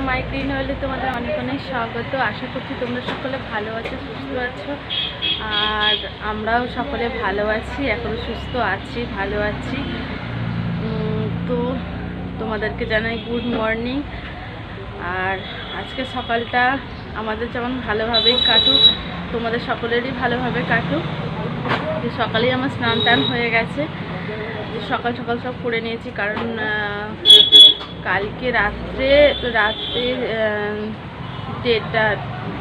মাই green ওয়ার্ল্ডে তোমাদের অনেক অনেক স্বাগত। আশা করছি তোমরা সকলে ভালো আছো, সুস্থ আছো, আর আমরাও সকলে ভালো আছি, এখনও সুস্থ আছি, ভালো আছি। তো তোমাদেরকে জানাই গুড মর্নিং। আর আজকে সকালটা আমাদের যেমন ভালোভাবেই কাটুক, তোমাদের সকলেরই ভালোভাবে কাটুক। সকালেই আমার স্নান টান হয়ে গেছে, সকাল সকাল সব করে নিয়েছি, কারণ কালকে রাত্রে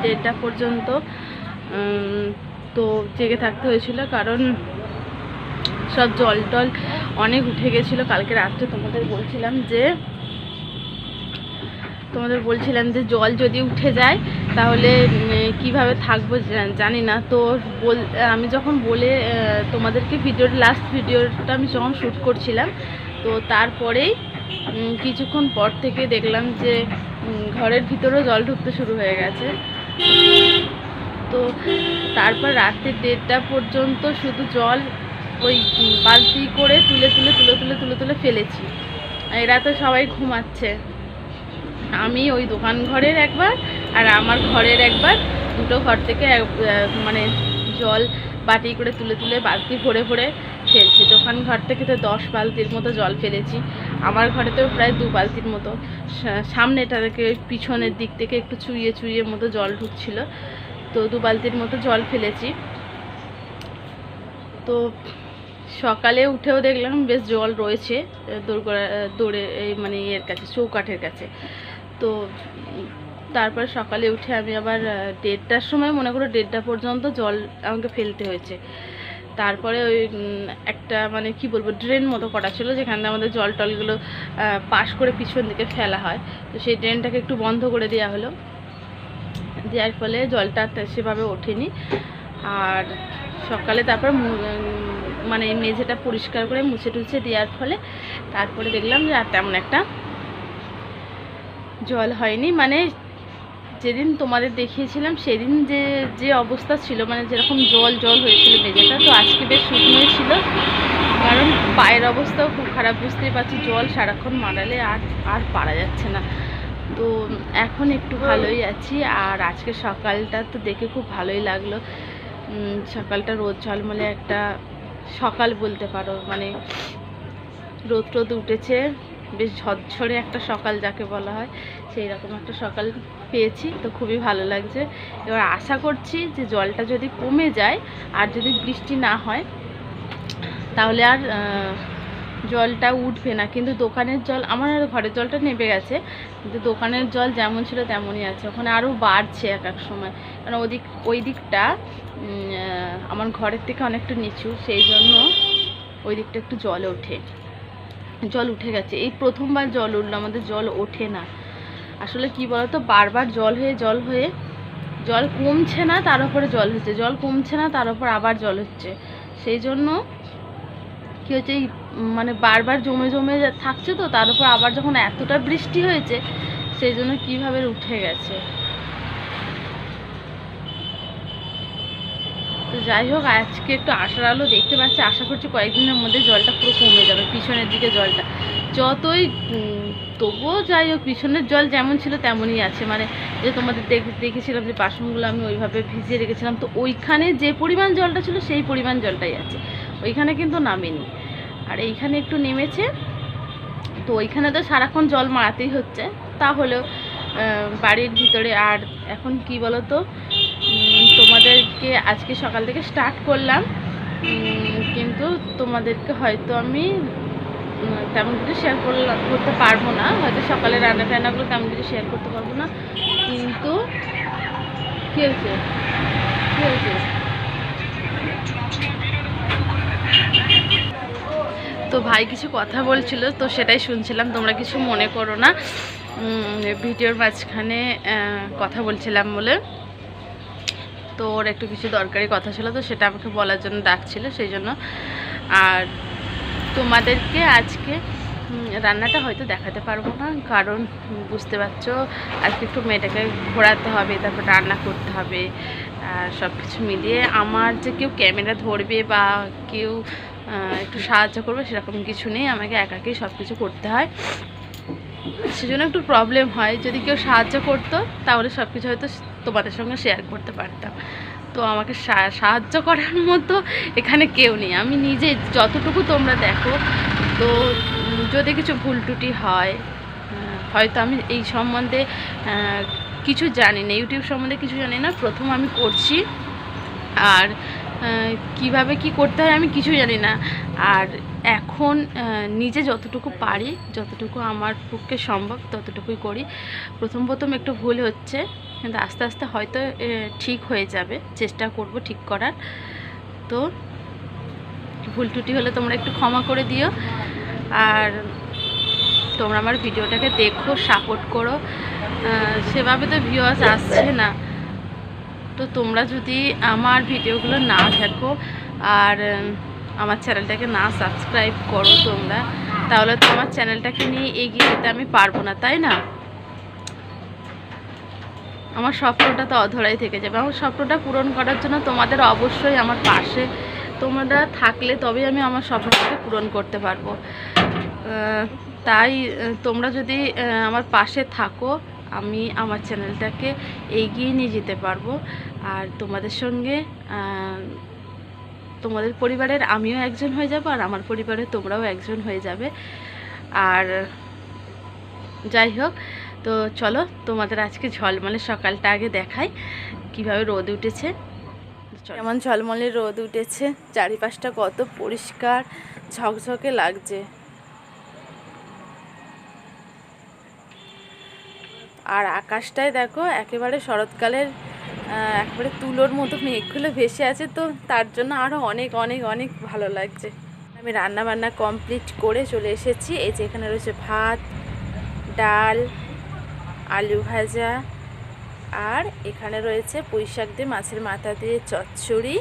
দেড়টা পর্যন্ত তো জেগে থাকতে হয়েছিল, কারণ সব জল টল অনেক উঠে গেছিলো কালকে রাত্রে। তোমাদের বলছিলাম যে জল যদি উঠে যায় তাহলে কিভাবে থাকবো জানি না। তো আমি যখন তোমাদেরকে লাস্ট ভিডিওটা আমি যখন শ্যুট করছিলাম, তো তারপরেই কিছুক্ষণ পর থেকে দেখলাম যে ঘরের ভিতরেও জল ঢুকতে শুরু হয়ে গেছে। তো তারপর রাত্রে 1:30 পর্যন্ত শুধু জল ওই বালতি করে তুলে ফেলেছি। এরা তো সবাই ঘুমাচ্ছে, আমি ওই দোকান ঘরের একবার আর আমার ঘরের একবার, দুটো ঘর থেকে মানে জল বাটি করে তুলে বালতি ভরে ফেলছি। দোকান ঘর থেকে তো 10 বালতির মতো জল ফেলেছি, আমার ঘরেতেও প্রায় 2 বালতির মতো। সামনেটা থেকে পিছনের দিক থেকে একটু চুইয়ে মতো জল ঢুকছিল, তো 2 বালতির মতো জল ফেলেছি। তো সকালে উঠেও দেখলাম বেশ জল রয়েছে দৌড়ে মানে এর কাছে, চৌকাঠের কাছে। তো তারপর সকালে উঠে আমি আবার 1:30টার সময়, মনে করো 1:30 পর্যন্ত জল আমাকে ফেলতে হয়েছে। তারপরে ওই একটা মানে কি বলবো, ড্রেন মতো করা ছিল, যেখানে আমাদের জল টলগুলো পাশ করে পিছন দিকে ফেলা হয়। তো সেই ড্রেনটাকে একটু বন্ধ করে দেওয়া হলো, দেওয়ার ফলে জলটা সেভাবে ওঠেনি। আর সকালে তারপর মানে মেঝেটা পরিষ্কার করে মুছে টুছে দেওয়ার ফলে তারপরে দেখলাম যে আর তেমন একটা জল হয়নি। মানে যেদিন তোমাদের দেখিয়েছিলাম সেদিন যে অবস্থা ছিল, মানে যেরকম জল হয়েছিল মেঝেটা, তো আজকে বেশ শুকনোই ছিল, কারণ পায়ের অবস্থাও খুব খারাপ, বুঝতেই পারছি। জল সারাক্ষণ মারালে আর পারা যাচ্ছে না। তো এখন একটু ভালোই আছি। আর আজকে সকালটা তো দেখে খুব ভালোই লাগলো। সকালটা রোদ ঝলমলে একটা সকাল বলতে পারো, মানে রোদ উঠেছে, বেশ ঝরঝরে একটা সকাল যাকে বলা হয়, সেই রকম একটা সকাল পেয়েছি। তো খুবই ভালো লাগছে। এবার আশা করছি যে জলটা যদি কমে যায় আর যদি বৃষ্টি না হয় তাহলে আর জলটা উঠবে না। কিন্তু দোকানের জল, আমার আর ঘরের জলটা নেমে গেছে, কিন্তু দোকানের জল যেমন ছিল তেমনই আছে। ওখানে আরও বাড়ছে এক সময়, কারণ ওই দিকটা আমার ঘরের থেকে অনেকটা নিচু, সেই জন্য ওই দিকটা একটু জল উঠে গেছে। এই প্রথমবার জল উঠলো, আমাদের জল ওঠে না। আসলে কি বলতো, বারবার জল হয়ে জল কমছে না, তার উপরে জল হচ্ছে, জল কমছে না, তার উপর আবার জল হচ্ছে। সেই জন্য কী হচ্ছে, মানে বারবার জমে থাকছে, তো তার উপর আবার যখন এতটা বৃষ্টি হয়েছে, সেই জন্য কীভাবে উঠে গেছে। তো যাই হোক, আজকে একটু আশার আলো দেখতে পাচ্ছি। আশা করছি কয়েকদিনের মধ্যে জলটা পুরো কমে যাবে, পিছনের দিকে জলটা যতই, তবুও যাই হোক পিছনের জল যেমন ছিল তেমনই আছে। মানে যে তোমাদের দেখেছিলাম যে বাসনগুলো আমি ওইভাবে ভিজিয়ে রেখেছিলাম, তো ওইখানে যে পরিমাণ জলটা ছিল সেই পরিমাণ জলটাই আছে, ওইখানে কিন্তু নামেনি। আর এইখানে একটু নেমেছে, তো ওইখানে তো সারাক্ষণ জল মারাতেই হচ্ছে, তাহলেও বাড়ির ভিতরে। আর এখন কি বলো তো, তোমাদেরকে আজকে সকাল থেকে স্টার্ট করলাম, কিন্তু তোমাদেরকে হয়তো আমি তেমন কিছু শেয়ার করতে পারবো না, হয়তো সকালে রান্নাগুলো তেমন কিছু শেয়ার করতে পারবো না। কিন্তু কী হয়েছে তো ভাই কিছু কথা বলছিল, তো সেটাই শুনছিলাম, তোমরা কিছু মনে করো না। ভিডিওর মাঝখানে কথা বলছিলাম বলে, তো ওর একটু কিছু দরকারি কথা ছিল, তো সেটা আমাকে বলার জন্য ডাকছিল, সেই জন্য। আর তোমাদেরকে আজকে রান্নাটা হয়তো দেখাতে পারবো না, কারণ বুঝতে পারছো আজকে একটু মেয়েটাকে ঘোরাতে হবে, তারপর রান্না করতে হবে, সব কিছু মিলিয়ে আমার যে কেউ ক্যামেরা ধরবে বা কেউ একটু সাহায্য করবে সেরকম কিছু নেই, আমাকে একাকেই সব কিছু করতে হয়। সেজন্য একটু প্রবলেম হয়। যদি কেউ সাহায্য করতো তাহলে সব কিছু হয়তো তোমাদের সঙ্গে শেয়ার করতে পারতাম। তো আমাকে সাহায্য করার মতো এখানে কেউ নেই। আমি নিজে যতটুকু তোমরা দেখো, তো যদি কিছু ভুল ত্রুটি হয়, হয়তো আমি এই সম্বন্ধে কিছু জানি না, ইউটিউব সম্বন্ধে কিছু জানি না, প্রথম আমি করছি। আর কিভাবে কি করতে হয় আমি কিছু জানি না। আর এখন নিজে যতটুকু পারি, যতটুকু আমার পক্ষে সম্ভব ততটুকুই করি। প্রথম একটু ভুল হচ্ছে, কিন্তু আস্তে আস্তে হয়তো ঠিক হয়ে যাবে। চেষ্টা করব ঠিক করার। তো ভুল ত্রুটি হলে তোমরা একটু ক্ষমা করে দিও। আর তোমরা আমার ভিডিওটাকে দেখো, সাপোর্ট করো। সেভাবে তো ভিউয়ার্স আসছে না। তো তোমরা যদি আমার ভিডিওগুলো না দেখো আর আমার চ্যানেলটাকে না সাবস্ক্রাইব করো তোমরা, তাহলে তো আমার চ্যানেলটাকে নিয়ে এগিয়ে যেতে আমি পারবো না, তাই না? আমার স্বপ্নটা তো অধরাই থেকে যাবে। আমার স্বপ্নটা পূরণ করার জন্য তোমাদের অবশ্যই আমার পাশে তোমরা থাকলে তবেই আমি আমার স্বপ্নটাকে পূরণ করতে পারবো। তাই তোমরা যদি আমার পাশে থাকো, আমি আমার চ্যানেলটাকে এগিয়ে নিয়ে যেতে পারবো। আর তোমাদের সঙ্গে তোমাদের পরিবারের আমিও একজন হয়ে যাব, আর আমার পরিবারে তোমরাও একজন হয়ে যাবে। আর যাই হোক, তো চলো তোমাদের আজকে ঝলমলে সকালটা আগে দেখাই কিভাবে রোদ উঠেছে। যেমন ঝলমলে রোদ উঠেছে, চারিপাশটা কত পরিষ্কার ঝকঝকে লাগছে। আর আকাশটায় দেখো একেবারে শরৎকালের একেবারে তুলোর মতো মেঘগুলো ভেসে আছে, তো তার জন্য আরও অনেক অনেক অনেক ভালো লাগছে। আমি রান্না বান্না কমপ্লিট করে চলে এসেছি। এই যে এখানে রয়েছে ভাত, ডাল, আলু ভাজা, আর এখানে রয়েছে পুঁই শাক দিয়ে মাছের মাথা দিয়ে চচ্চড়ি,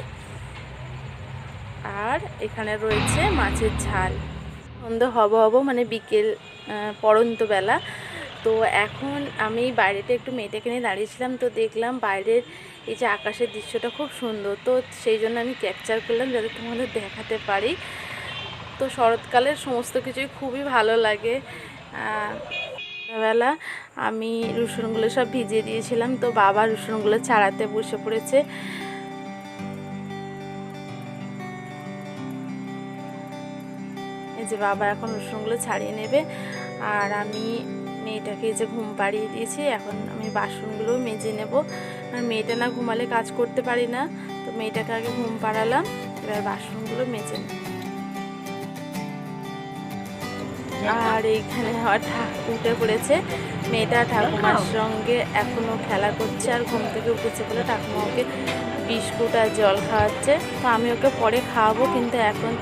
আর এখানে রয়েছে মাছের ঝাল। সন্ধ্যা হব মানে বিকেল পড়ন্ত বেলা। তো এখন আমি বাইরেতে একটু মেয়েটাকে নিয়ে দাঁড়িয়েছিলাম, তো দেখলাম বাইরের এই যে আকাশের দৃশ্যটা খুব সুন্দর, তো সেই জন্য আমি ক্যাপচার করলাম যাতে তোমাদের দেখাতে পারি। তো শরৎকালের সমস্ত কিছুই খুবই ভালো লাগে। বেলা আমি রসুনগুলো সব ভিজিয়ে দিয়েছিলাম, তো বাবা রসুনগুলো ছাড়াতে বসে পড়েছে। এই যে বাবা এখন রসুনগুলো ছাড়িয়ে নেবে, আর আমি মেয়েটাকে যে ঘুম পাড়িয়ে দিয়েছি, এখন আমি বাসনগুলো মেজে নেব। আর মেয়েটা না ঘুমালে কাজ করতে পারি না, তো মেয়েটাকে আগে ঘুম পাড়ালাম, এবার বাসনগুলো মেজে নেব। আর এইখানে উঠে পড়েছে মেয়েটা, ঠাকুমার সঙ্গে এখনও খেলা করছে, আর ঘুম থেকে উঠেছে বলে ঠাকুমা ওকে বিস্কুট আর জল খাওয়াচ্ছে। তো আমি ওকে পরে খাওয়াবো, কিন্তু এখন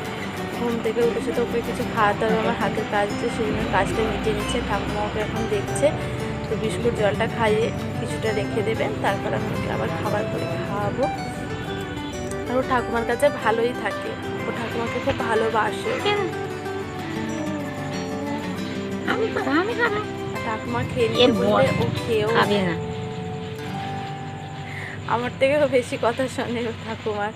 ঘুম থেকে উঠেছে তো ওকে কিছু খাওয়াতে হবে, আমার হাতের কাজ আছে, সেই জন্য কাজটা মিটিয়ে নিচ্ছে। ঠাকুমা ওকে এখন দেখছে, তো বিস্কুট জলটা খাইয়ে কিছুটা রেখে দেবেন, তারপর আমি ওকে আবার খাবার করে খাওয়াবো। আর ও ঠাকুমার কাছে ভালোই থাকে, ও ঠাকুমাকে খুব ভালোবাসে। ঠাকুমা খেয়ে বললে ও খেয়েও না, আমার থেকেও বেশি কথা শোনে ও ঠাকুমার।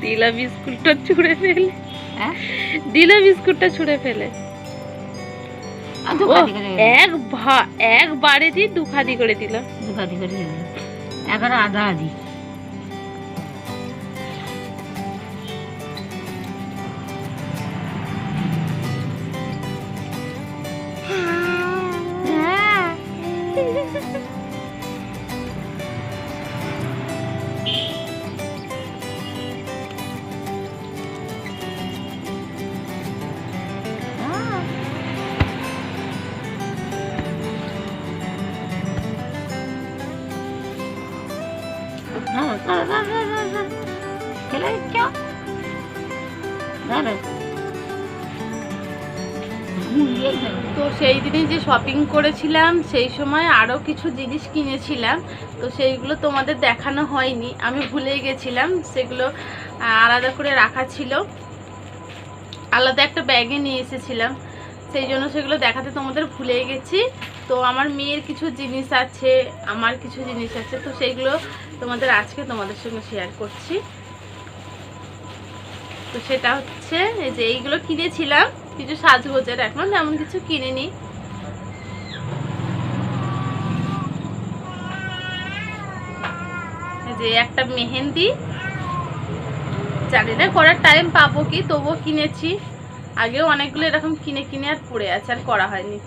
দিলা বিস্কুটটা ছুঁড়ে ফেলে, দিলা বিস্কুটটা ছুঁড়ে ফেলে একবারে দিয়ে দুখাদি করে দিল, এখন আধা আধি। তো সেই দিনই যে শপিং করেছিলাম সেই সময় আরও কিছু জিনিস কিনেছিলাম, তো সেইগুলো তোমাদের দেখানো হয়নি, আমি ভুলে গেছিলাম। সেগুলো আলাদা করে রাখা ছিল, আলাদা একটা ব্যাগে নিয়ে এসেছিলাম, সেই জন্য সেগুলো দেখাতে তোমাদের ভুলে গেছি। তো আমার মেয়ের কিছু জিনিস আছে, আমার কিছু জিনিস আছে, তো সেইগুলো আজকে তোমাদের সঙ্গে শেয়ার করছি। তো সেটা হচ্ছে এই যে এইগুলো কিনেছিলাম, কিছু সাজগোজের, এখন এমন কিছু কিনিনি। যে একটা মেহেন্দি, জানি না করার টাইম পাবো কি, তবুও কিনেছি। আগেও অনেকগুলো এরকম কিনে কিনে আর পড়ে আছে, আর করা হয়নি।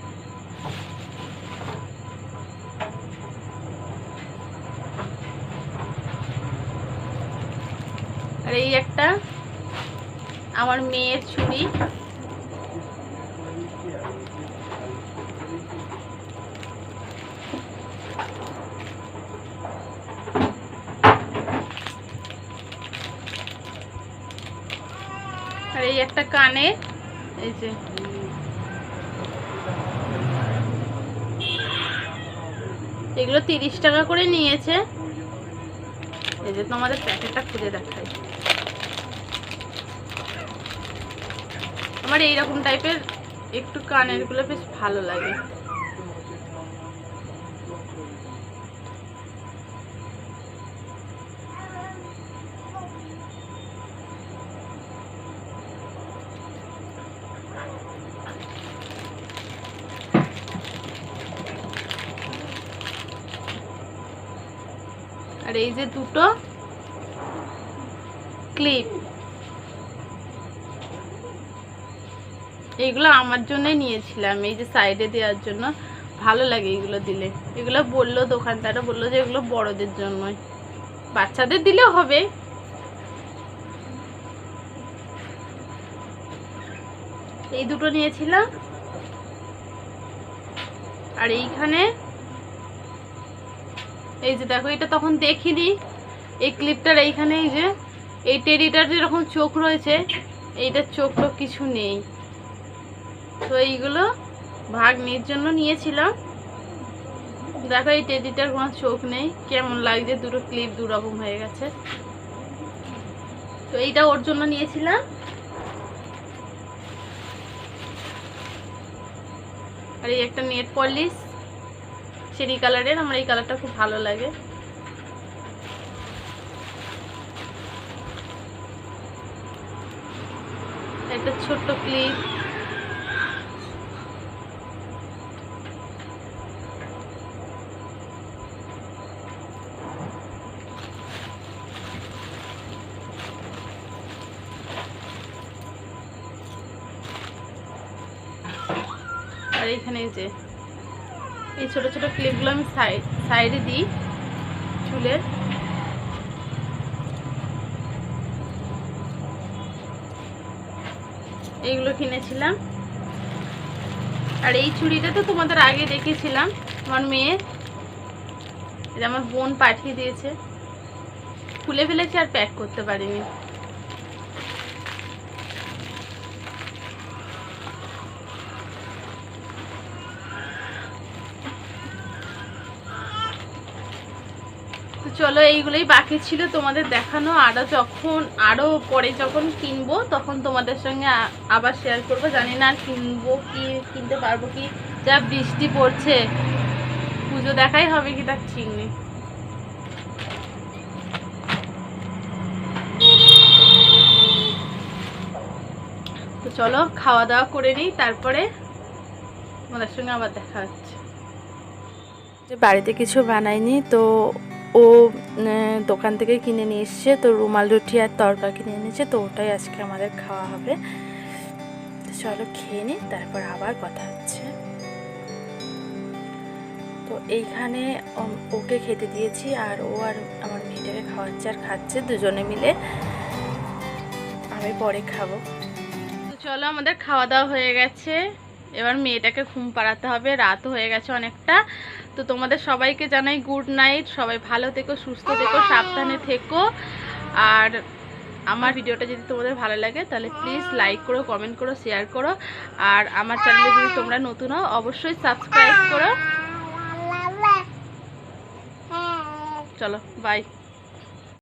আর এই একটা আমার মেয়ের চুড়ি, আর এই একটা কানে, এই যে এগুলো 30 টাকা করে নিয়েছে। এই যে তোমাদের প্যাকেটটা খুলে দেখাই। আমার এইরকম টাইপের একটু কানের গুলো বেশ ভালো লাগে। আর এই যে দুটো ক্লিপ, এইগুলো আমার জন্যই নিয়েছিলাম, এই যে সাইডে দেওয়ার জন্য, ভালো লাগে এগুলো দিলে। এগুলো বললো দোকানদারও বললো যে এগুলো বড়দের জন্যই, বাচ্চাদের দিলেও হবে। এই দুটো নিয়েছিলাম। আর এইখানে এই যে দেখো, এটা তখন দেখিনি, এই ক্লিপটার এইখানে এই যে এই টেডিটার যেরকম চোখ রয়েছে, এইটার চোখটা কিছু নেই। তো এইগুলো ভাগ্নির জন্য নিয়েছিলাম। দেখো এই টেডিটার কোনো চোখ নেই, কেমন লাগছে, দুটো ক্লিপ দু রকম হয়ে গেছে। তো এইটা ওর জন্য নিয়েছিলাম। আর এই একটা নেট পলিশ চেরি কালারের, আমার এই কালারটা খুব ভালো লাগে। একটা ছোট্ট ক্লিপ, আর এইখানে যে এই ছোট ছোট ক্লিপগুলো আমি সাইডে দিই চুলের। এইগুলো কিনেছিলাম। আর এই চুড়িটা তো তোমাদের আগে দেখেছিলাম, আমার মেয়ের, এটা আমার বোন পাঠিয়ে দিয়েছে, খুলে ফেলেছি আর প্যাক করতে পারিনি। তো চলো, এইগুলোই বাকি ছিল তোমাদের দেখানো। আরও পরে যখন কিনবো তখন তোমাদের সঙ্গে আবার শেয়ার করবো। জানি না আর কিনবো কি, কিনতে পারবো কি, যা বৃষ্টি পড়ছে, পুজো দেখাই হবে কি তার ঠিক নেই। তো চলো খাওয়া দাওয়া করে নিই, তারপরে তোমাদের সঙ্গে আবার দেখা হচ্ছে। বাড়িতে কিছু বানাইনি, তো ও দোকান থেকে কিনে নিয়ে এসছে, তো রুমাল রুটি আর তরকা কিনে এনেছে, তো ওটাই আজকে আমাদের খাওয়া হবে। তো চলো খেয়ে নিই, তারপর আবার কথা হচ্ছে। তো এইখানে ওকে খেতে দিয়েছি, আর ও আর আমার মেয়েটাকে খাওয়াচ্ছে আর খাচ্ছে দুজনে মিলে, আমি পরে খাবো। তো চলো, আমাদের খাওয়া দাওয়া হয়ে গেছে, এবার মেয়েটাকে ঘুম পাড়াতে হবে, রাত হয়ে গেছে অনেকটা। তো তোমাদের সবাইকে জানাই গুড নাইট, সবাই ভালো থেকো, সুস্থ থেকো, সাবধানে থেকো। আর আমার ভিডিওটা যদি তোমাদের ভালো লাগে তাহলে প্লিজ লাইক করো, কমেন্ট করো, শেয়ার করো। আর আমার চ্যানেলে যদি তোমরা নতুন হও অবশ্যই সাবস্ক্রাইব করো। চলো বাই।